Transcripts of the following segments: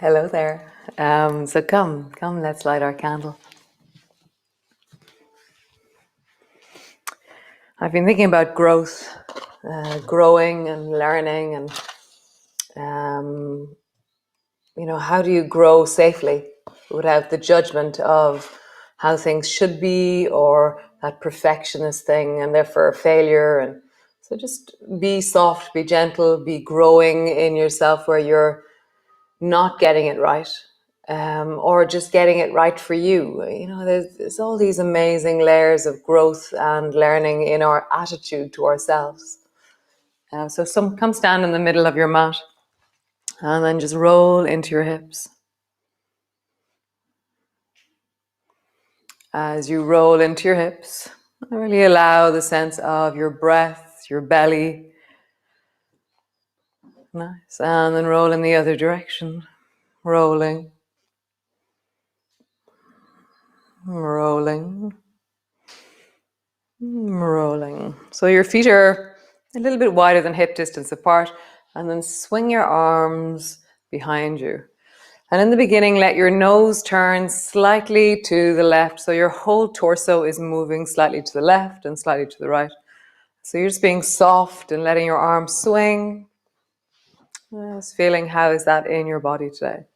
Hello there. So come, let's light our candle. I've been thinking about growth, growing and learning, and how do you grow safely without the judgment of how things should be or that perfectionist thing and therefore failure. And so just be soft, be gentle, be growing in yourself where you're not getting it right, or just getting it right for you. There's all these amazing layers of growth and learning in our attitude to ourselves. So come stand in the middle of your mat and then just roll into your hips. As you roll into your hips, really allow the sense of your breath, your belly. Nice. And then roll in the other direction. Rolling. Rolling. Rolling. So your feet are a little bit wider than hip distance apart, and then swing your arms behind you. And in the beginning, let your nose turn slightly to the left, so your whole torso is moving slightly to the left and slightly to the right. So you're just being soft and letting your arms swing. Just feeling how is that in your body today.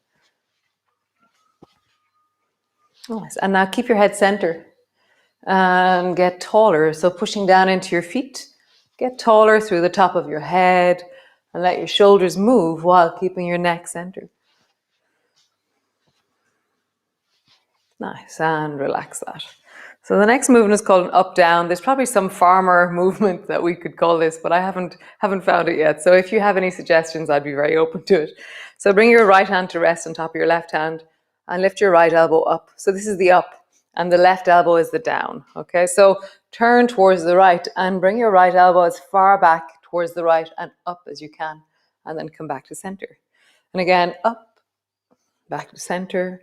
Nice. And now keep your head center and get taller. So pushing down into your feet, get taller through the top of your head and let your shoulders move while keeping your neck centered. Nice, and relax that. So the next movement is called an up-down. There's probably some farmer movement that we could call this, but I haven't found it yet. So if you have any suggestions, I'd be very open to it. So bring your right hand to rest on top of your left hand and lift your right elbow up. So this is the up and the left elbow is the down. Okay, so turn towards the right and bring your right elbow as far back towards the right and up as you can, and then come back to center. And again, up, back to center,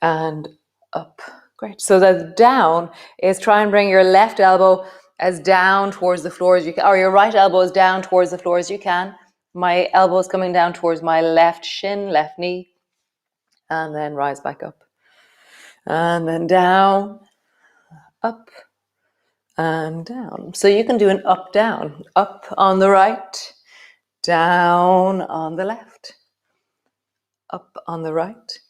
and up. Great. So the down is try and bring your left elbow as down towards the floor as you can, or your right elbow as down towards the floor as you can. My elbow is coming down towards my left shin, left knee, and then rise back up. And then down, up, and down. So you can do an up, down. Up on the right, down on the left. Up on the right,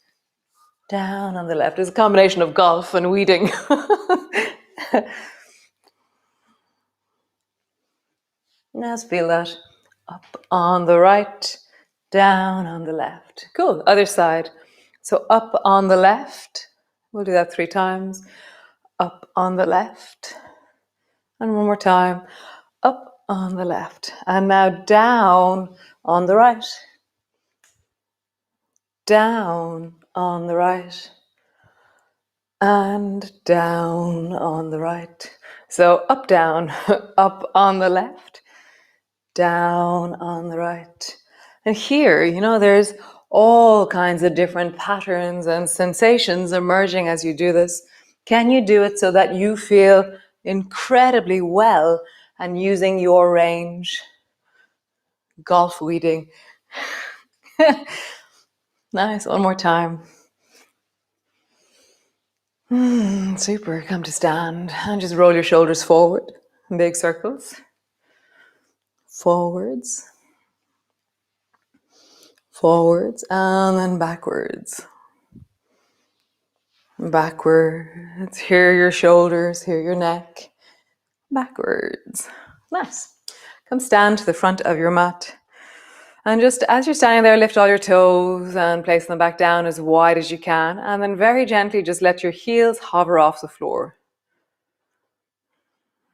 down on the left. It's a combination of golf and weeding. Now let's feel that. Up on the right, down on the left. Cool. Other side. So up on the left. We'll do that 3 times. Up on the left. And one more time. Up on the left. And now down on the right. Down on the right. And down on the right. So up, down, up on the left, down on the right. And here, there's all kinds of different patterns and sensations emerging as you do this. Can you do it so that you feel incredibly well and using your range? Golf weeding. Nice. One more time. Super. Come to stand and just roll your shoulders forward in big circles. Forwards. Forwards and then backwards. Backwards. Here your shoulders, here your neck. Backwards. Nice. Come stand to the front of your mat. And just as you're standing there, lift all your toes and place them back down as wide as you can. And then very gently just let your heels hover off the floor.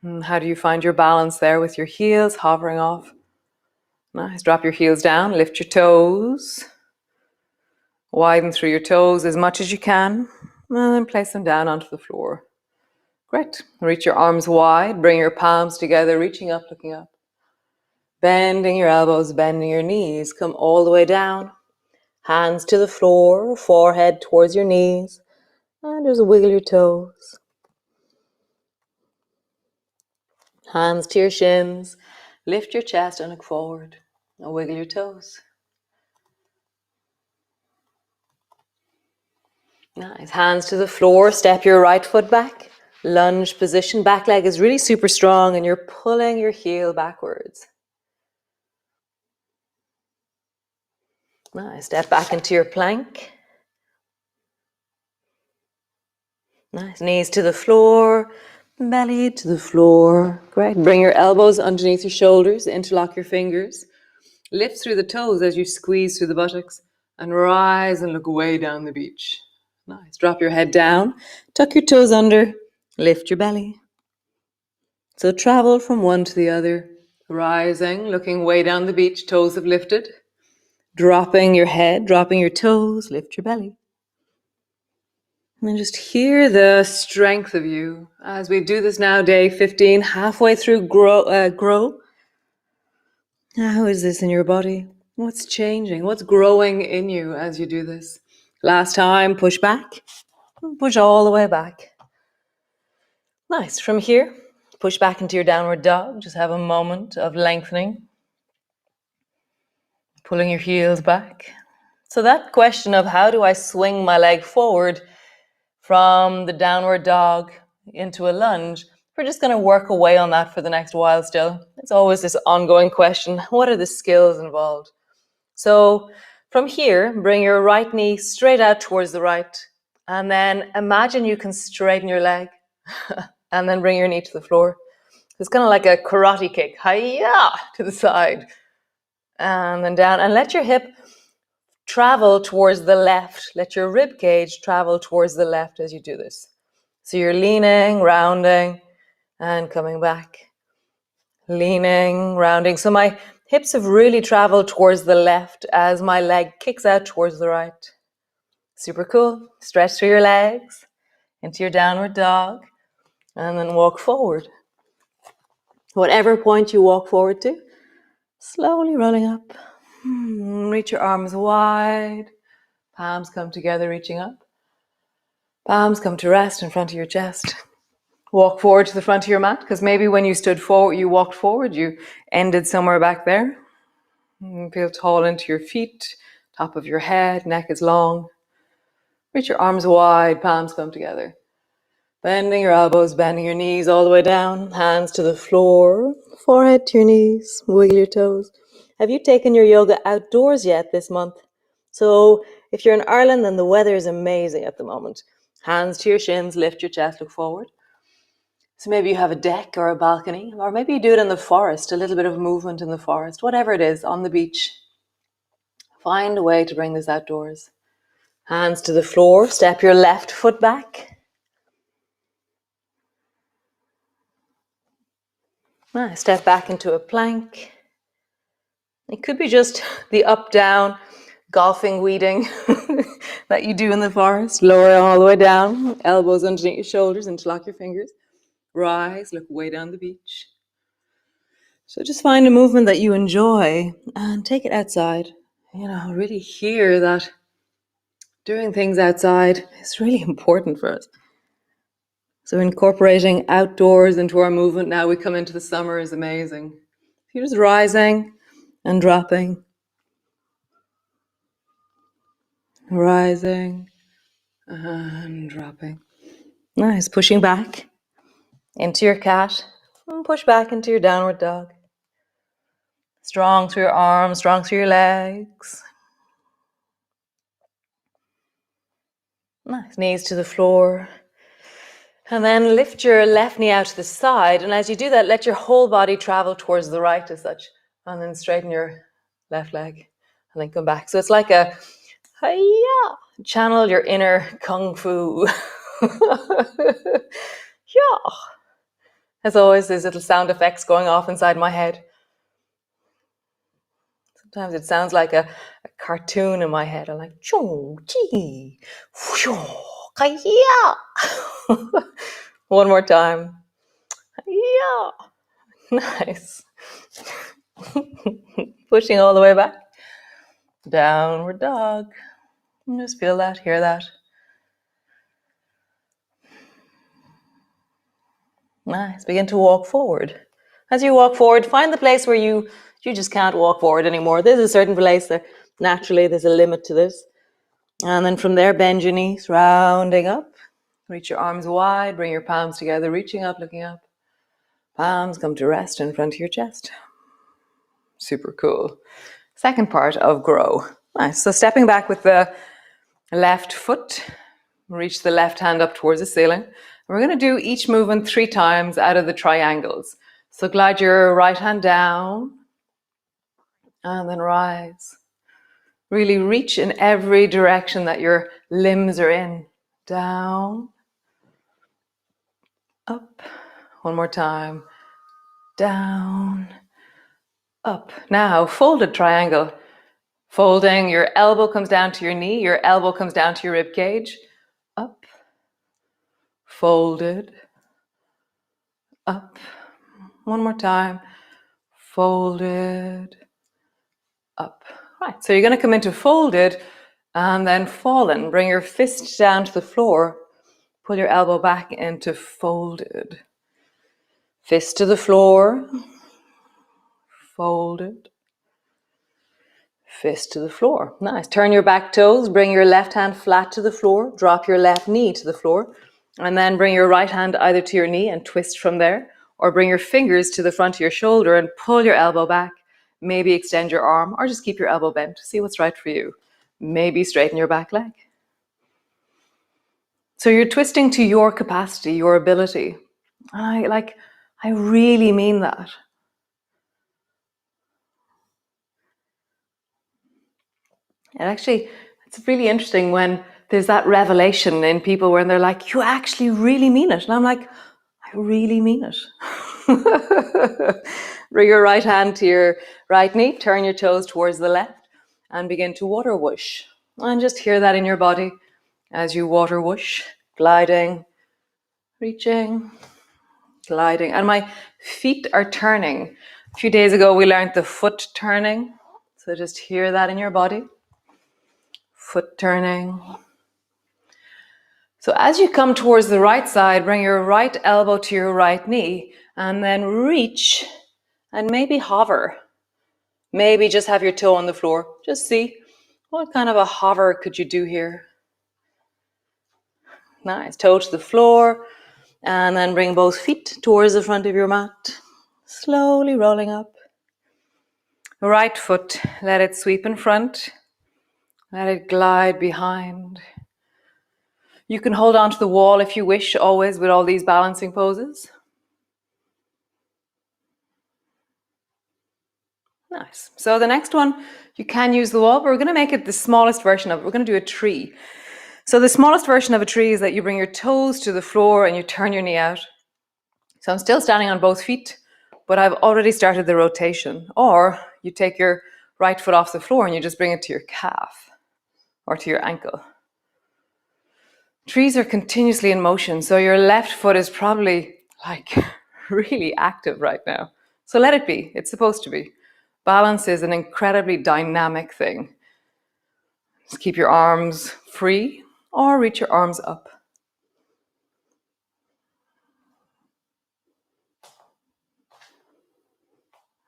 And how do you find your balance there with your heels hovering off? Nice. Drop your heels down, lift your toes. Widen through your toes as much as you can. And then place them down onto the floor. Great. Reach your arms wide. Bring your palms together, reaching up, looking up. Bending your elbows, bending your knees. Come all the way down. Hands to the floor, forehead towards your knees. And just wiggle your toes. Hands to your shins. Lift your chest and look forward. And wiggle your toes. Nice. Hands to the floor. Step your right foot back. Lunge position. Back leg is really super strong and you're pulling your heel backwards. Nice. Step back into your plank. Nice. Knees to the floor. Belly to the floor. Great. Bring your elbows underneath your shoulders. Interlock your fingers. Lift through the toes as you squeeze through the buttocks. And rise and look way down the beach. Nice. Drop your head down. Tuck your toes under. Lift your belly. So travel from one to the other. Rising, looking way down the beach. Toes have lifted. Dropping your head, dropping your toes. Lift your belly. And then just hear the strength of you as we do this now, day 15, halfway through grow. How is this in your body? What's changing? What's growing in you as you do this? Last time, push back. Push all the way back. Nice. From here, push back into your downward dog. Just have a moment of lengthening. Pulling your heels back. So that question of how do I swing my leg forward from the downward dog into a lunge, we're just going to work away on that for the next while still. It's always this ongoing question. What are the skills involved? So from here, bring your right knee straight out towards the right. And then imagine you can straighten your leg. And then bring your knee to the floor. It's kind of like a karate kick. Hi-ya! To the side. And then down. And let your hip travel towards the left. Let your rib cage travel towards the left as you do this. So you're leaning, rounding, and coming back. Leaning, rounding. So my hips have really traveled towards the left as my leg kicks out towards the right. Super cool. Stretch through your legs into your downward dog and then walk forward. Whatever point you walk forward to, slowly rolling up. Reach your arms wide. Palms come together, reaching up. Palms come to rest in front of your chest. Walk forward to the front of your mat, because maybe when you stood forward, you walked forward, you ended somewhere back there. Feel tall into your feet, top of your head, neck is long. Reach your arms wide, palms come together. Bending your elbows, bending your knees all the way down, hands to the floor, forehead to your knees, wiggle your toes. Have you taken your yoga outdoors yet this month? So if you're in Ireland, then the weather is amazing at the moment. Hands to your shins, lift your chest, look forward. So maybe you have a deck or a balcony, or maybe you do it in the forest, a little bit of movement in the forest, whatever it is, on the beach. Find a way to bring this outdoors. Hands to the floor, step your left foot back. Nice. Step back into a plank. It could be just the up-down golfing weeding that you do in the forest. Lower all the way down, elbows underneath your shoulders, interlock your fingers. Rise, look way down the beach. So just find a movement that you enjoy and take it outside. Really hear that doing things outside is really important for us. So incorporating outdoors into our movement now we come into the summer is amazing. You're just rising and dropping. Rising and dropping. Nice. Pushing back into your cat and push back into your downward dog. Strong through your arms, strong through your legs. Nice. Knees to the floor. And then lift your left knee out to the side. And as you do that, let your whole body travel towards the right as such. And then straighten your left leg. And then come back. So it's like a hi-ya. Channel your inner kung fu. Yeah. As always, there's little sound effects going off inside my head. Sometimes it sounds like a cartoon in my head. I'm like, choo, chee, hi-ya. One more time. Yeah. Nice. Pushing all the way back. Downward dog. And just feel that, hear that. Nice. Begin to walk forward. As you walk forward, find the place where you just can't walk forward anymore. There's a certain place there. Naturally, there's a limit to this. And then from there, bend your knees, rounding up. Reach your arms wide, bring your palms together, reaching up, looking up. Palms come to rest in front of your chest. Super cool. Second part of grow. Nice. So stepping back with the left foot, reach the left hand up towards the ceiling. We're going to do each movement 3 times out of the triangles. So glide your right hand down and then rise. Really reach in every direction that your limbs are in. Down, up. One more time. Down, up. Now, folded triangle. Folding, your elbow comes down to your knee, your elbow comes down to your rib cage. Up, folded, up. One more time. Folded, up. Right, so you're going to come into folded and then fallen. Bring your fist down to the floor. Pull your elbow back into folded. Fist to the floor. Folded. Fist to the floor. Nice. Turn your back toes. Bring your left hand flat to the floor. Drop your left knee to the floor. And then bring your right hand either to your knee and twist from there. Or bring your fingers to the front of your shoulder and pull your elbow back. Maybe extend your arm or just keep your elbow bent. See what's right for you. Maybe straighten your back leg. So you're twisting to your capacity, your ability. And I really mean that. And actually, it's really interesting when there's that revelation in people when they're like, you actually really mean it. And I'm like, I really mean it. Bring your right hand to your right knee, turn your toes towards the left, and begin to water whoosh. And just hear that in your body as you water whoosh, gliding, reaching, gliding. And my feet are turning. A few days ago, we learned the foot turning. So just hear that in your body. Foot turning. So as you come towards the right side, bring your right elbow to your right knee and then reach and maybe hover. Maybe just have your toe on the floor. Just see what kind of a hover could you do here. Nice. Toe to the floor and then bring both feet towards the front of your mat. Slowly rolling up. Right foot, let it sweep in front. Let it glide behind. You can hold on to the wall if you wish, always with all these balancing poses. Nice. So the next one, you can use the wall, but we're going to make it the smallest version of it. We're going to do a tree. So the smallest version of a tree is that you bring your toes to the floor and you turn your knee out. So I'm still standing on both feet, but I've already started the rotation. Or you take your right foot off the floor and you just bring it to your calf or to your ankle. Trees are continuously in motion, so your left foot is probably like really active right now. So let it be. It's supposed to be. Balance is an incredibly dynamic thing. Just keep your arms free or reach your arms up.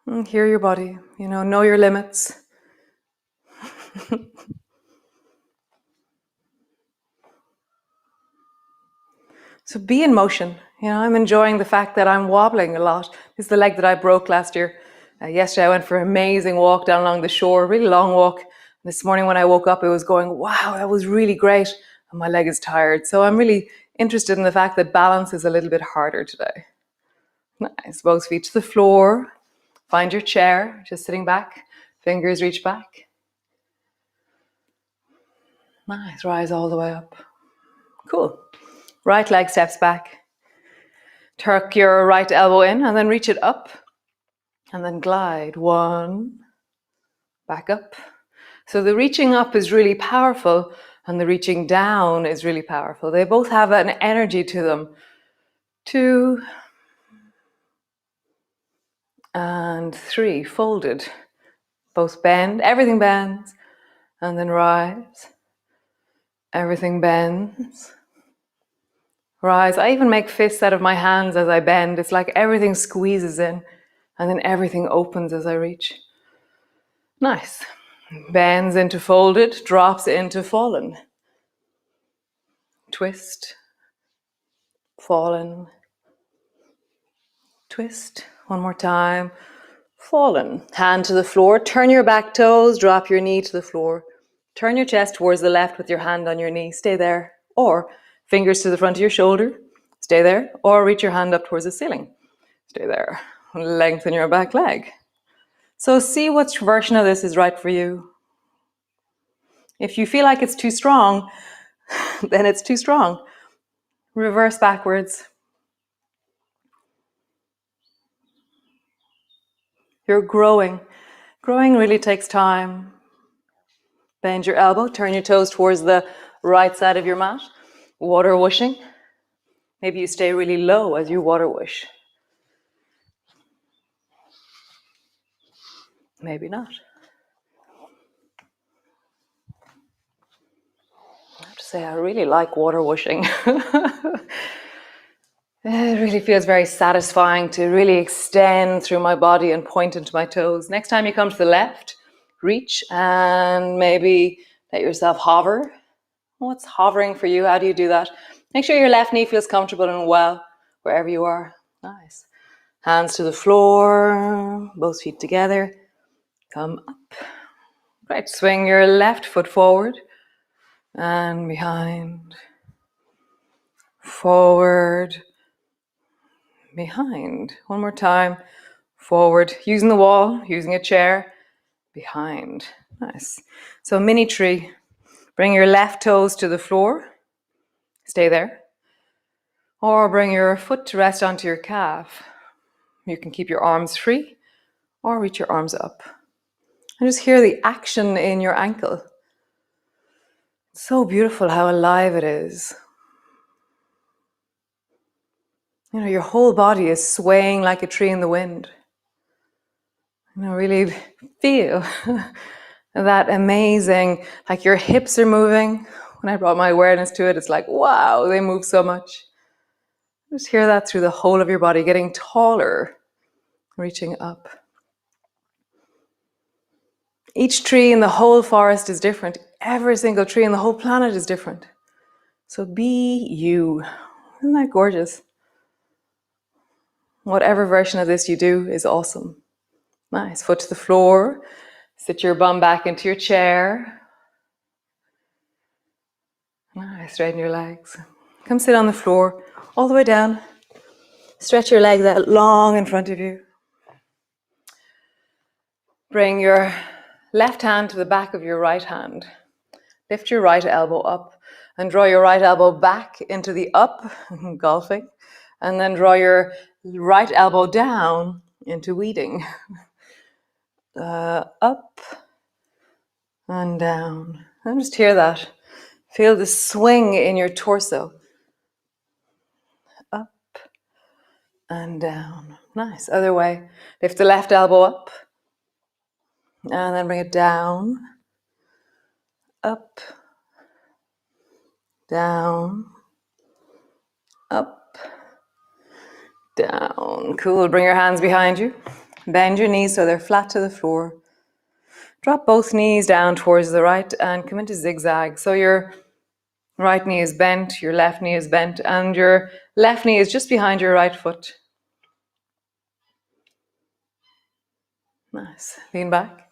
And hear your body, know your limits. So be in motion. I'm enjoying the fact that I'm wobbling a lot. This is the leg that I broke last year. Yesterday I went for an amazing walk down along the shore, really long walk. This morning when I woke up, it was going, wow, that was really great. And my leg is tired. So I'm really interested in the fact that balance is a little bit harder today. Nice. Both feet to the floor. Find your chair, just sitting back. Fingers reach back. Nice. Rise all the way up. Cool. Right leg steps back. Tuck your right elbow in and then reach it up. And then glide. 1. Back up. So the reaching up is really powerful and the reaching down is really powerful. They both have an energy to them. 2. And 3. Folded. Both bend. Everything bends. And then rise. Everything bends. Rise. I even make fists out of my hands as I bend. It's like everything squeezes in and then everything opens as I reach. Nice. Bends into folded, drops into fallen. Twist, fallen, twist. One more time. Fallen. Hand to the floor. Turn your back toes. Drop your knee to the floor. Turn your chest towards the left with your hand on your knee. Stay there. Or fingers to the front of your shoulder. Stay there. Or reach your hand up towards the ceiling. Stay there. Lengthen your back leg. So see which version of this is right for you. If you feel like it's too strong, then it's too strong. Reverse backwards. You're growing. Growing really takes time. Bend your elbow, turn your toes towards the right side of your mat. Water whooshing. Maybe you stay really low as you water whoosh. Maybe not. I have to say, I really like water whooshing. It really feels very satisfying to really extend through my body and point into my toes. Next time you come to the left, reach and maybe let yourself hover. What's hovering for you? How do you do that? Make sure your left knee feels comfortable and well wherever you are. Nice. Hands to the floor, both feet together. Come up. Great. Swing your left foot forward and behind. Forward, behind. One more time. Forward, using the wall, using a chair. Behind. Nice. So mini tree. Bring your left toes to the floor. Stay there. Or bring your foot to rest onto your calf. You can keep your arms free or reach your arms up. And just hear the action in your ankle. It's so beautiful how alive it is. You know, your whole body is swaying like a tree in the wind. You know, really feel that amazing, like your hips are moving. When I brought my awareness to it, it's like, wow, they move so much. Just hear that through the whole of your body, getting taller, reaching up. Each tree in the whole forest is different. Every single tree in the whole planet is different. So be you. Isn't that gorgeous? Whatever version of this you do is awesome. Nice. Foot to the floor. Sit your bum back into your chair. Nice. Straighten your legs. Come sit on the floor all the way down. Stretch your legs out long in front of you. Bring your left hand to the back of your right hand. Lift your right elbow up and draw your right elbow back into the up, golfing, and then draw your right elbow down into weeding. Up and down. And just hear that. Feel the swing in your torso. Up and down. Nice. Other way. Lift the left elbow up and then bring it down. Up, down, up, down. Cool. Bring your hands behind you. Bend your knees so they're flat to the floor. Drop both knees down towards the right and come into zigzag. So your right knee is bent, your left knee is bent, and your left knee is just behind your right foot. Nice. Lean back.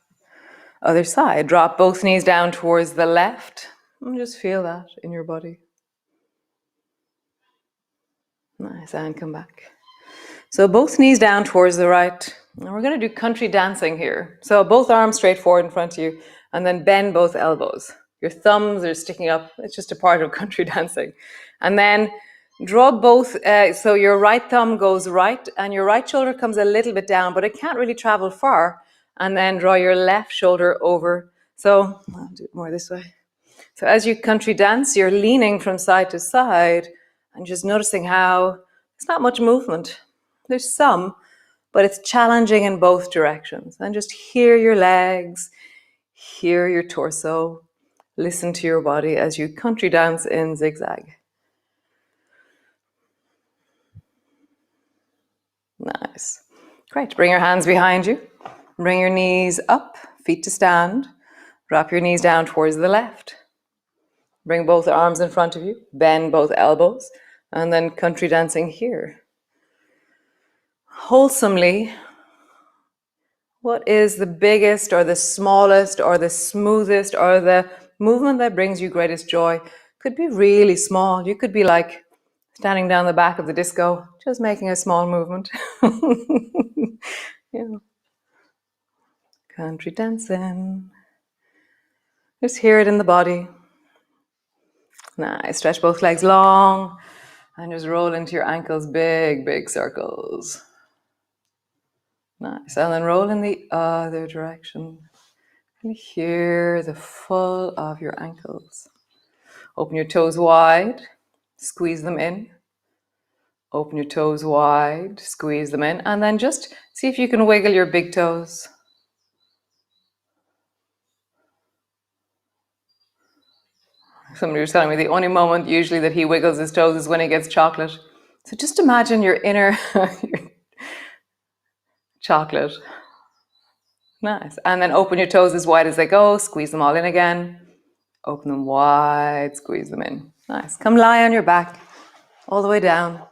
Other side. Drop both knees down towards the left. And just feel that in your body. Nice. And come back. So both knees down towards the right. And we're going to do country dancing here. So both arms straight forward in front of you, and then bend both elbows. Your thumbs are sticking up. It's just a part of country dancing. And then draw both, so your right thumb goes right, and your right shoulder comes a little bit down, but it can't really travel far. And then draw your left shoulder over. So I'll do it more this way. So as you country dance, you're leaning from side to side and just noticing how there's not much movement. There's some, but it's challenging in both directions. And just hear your legs, hear your torso, listen to your body as you country dance in zigzag. Nice. Great. Bring your hands behind you. Bring your knees up, feet to stand. Drop your knees down towards the left. Bring both arms in front of you. Bend both elbows. And then country dancing here. Wholesomely, what is the biggest or the smallest or the smoothest or the movement that brings you greatest joy? Could be really small. You could be like standing down the back of the disco, just making a small movement. Yeah. Country dancing. Just hear it in the body. Nice. Stretch both legs long and just roll into your ankles, big, big circles. Nice. And then roll in the other direction. And hear the full of your ankles. Open your toes wide, squeeze them in. Open your toes wide, squeeze them in, and then just see if you can wiggle your big toes. Somebody was telling me the only moment usually that he wiggles his toes is when he gets chocolate. So just imagine your inner your chocolate. Nice. And then open your toes as wide as they go, squeeze them all in again. Open them wide, squeeze them in. Nice. Come lie on your back, all the way down.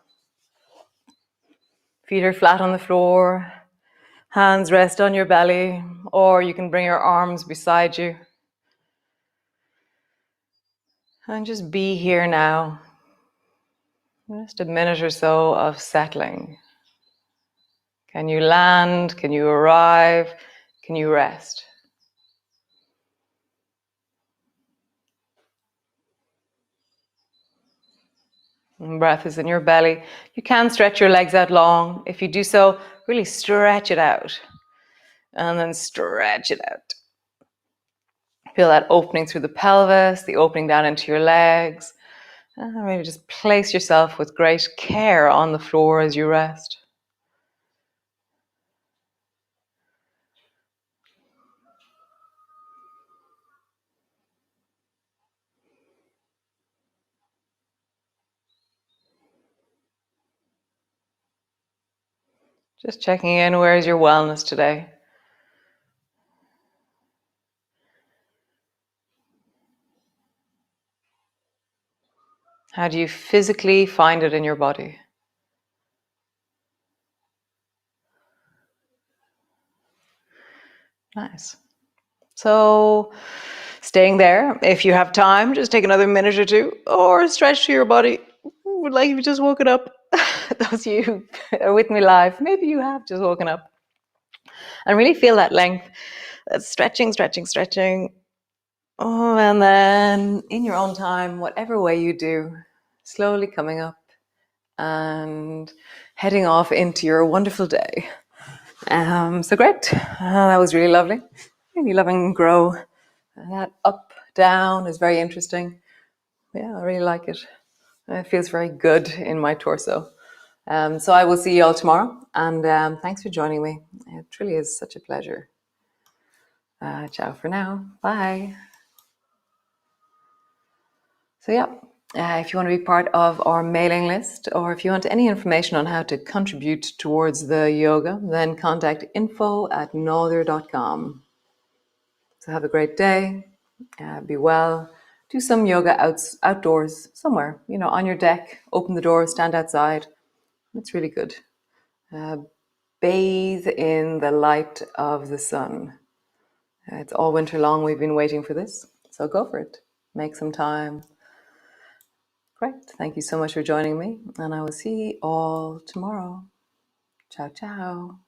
Feet are flat on the floor. Hands rest on your belly, or you can bring your arms beside you. And just be here now. Just a minute or so of settling. Can you land? Can you arrive? Can you rest? And breath is in your belly. You can stretch your legs out long. If you do so, really stretch it out. And then stretch it out. Feel that opening through the pelvis, the opening down into your legs. And really just place yourself with great care on the floor as you rest. Just checking in, where's your wellness today? How do you physically find it in your body? Nice. So staying there, if you have time, just take another minute or two, or stretch to your body, like you've just woken up. Those of you who are with me live, maybe you have just woken up. And really feel that length. That's stretching, stretching, stretching. Oh, and then in your own time, whatever way you do, slowly coming up and heading off into your wonderful day. So great. That was really lovely. Really loving grow. That up, down is very interesting. Yeah, I really like it. It feels very good in my torso. So I will see you all tomorrow. And thanks for joining me. It truly is such a pleasure. Ciao for now. Bye. So yeah, if you want to be part of our mailing list, or if you want any information on how to contribute towards the yoga, then contact info@nother.com. So have a great day. Be well. Do some yoga outdoors somewhere, on your deck. Open the door, stand outside. It's really good. Bathe in the light of the sun. It's all winter long. We've been waiting for this. So go for it. Make some time. Great. Thank you so much for joining me. And I will see you all tomorrow. Ciao, ciao.